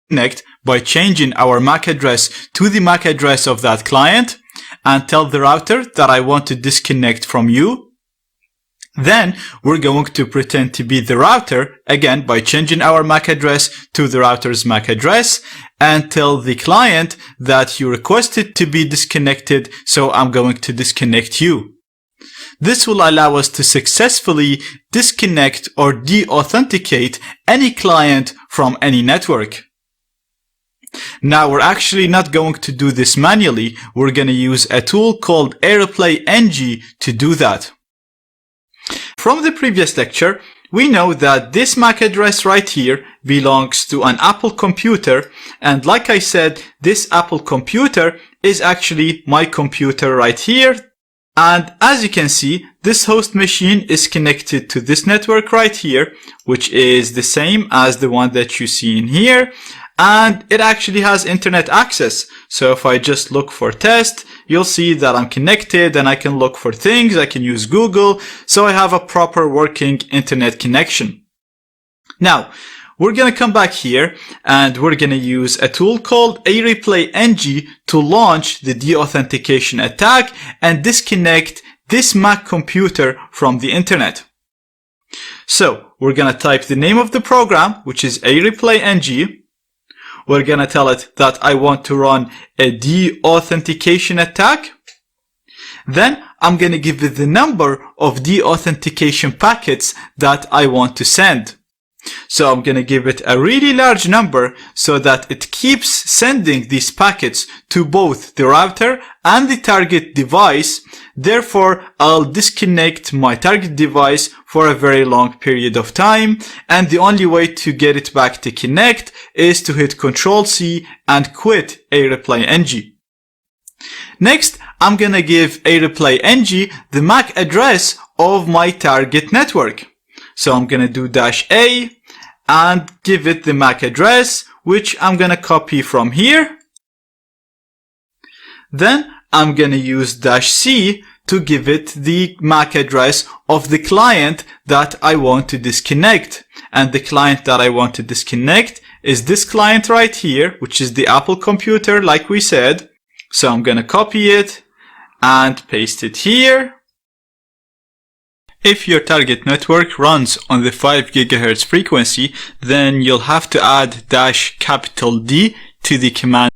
connect by changing our MAC address to the MAC address of that client and tell the router that I want to disconnect from you. Then we're going to pretend to be the router, again by changing our MAC address to the router's MAC address, and tell the client that you requested to be disconnected, so I'm going to disconnect you. This will allow us to successfully disconnect or de-authenticate any client from any network. Now we're actually not going to do this manually. We're going to use a tool called AirPlay-NG to do that. From the previous lecture, we know that this MAC address right here belongs to an Apple computer, and like I said, this Apple computer is actually my computer right here. And as you can see, this host machine is connected to this network right here, which is the same as the one that you see in here. And it actually has internet access. So if I just look for test, you'll see that I'm connected and I can look for things. I can use Google. So I have a proper working internet connection. Now, we're going to come back here and we're going to use a tool called AirPlay-NG to launch the de-authentication attack and disconnect this Mac computer from the internet. So we're going to type the name of the program, which is AirPlay-NG. We're going to tell it that I want to run a de-authentication attack. Then I'm going to give it the number of de-authentication packets that I want to send. So I'm going to give it a really large number so that it keeps sending these packets to both the router and the target device. Therefore, I'll disconnect my target device for a very long period of time. And the only way to get it back to connect is to hit Ctrl+C and quit AirPlay-NG. Next, I'm going to give AirPlay-NG the MAC address of my target network. So I'm going to do -A and give it the MAC address, which I'm going to copy from here. Then I'm going to use -C to give it the MAC address of the client that I want to disconnect. And the client that I want to disconnect is this client right here, which is the Apple computer, like we said. So I'm going to copy it and paste it here. If your target network runs on the 5 GHz frequency, then you'll have to add -D to the command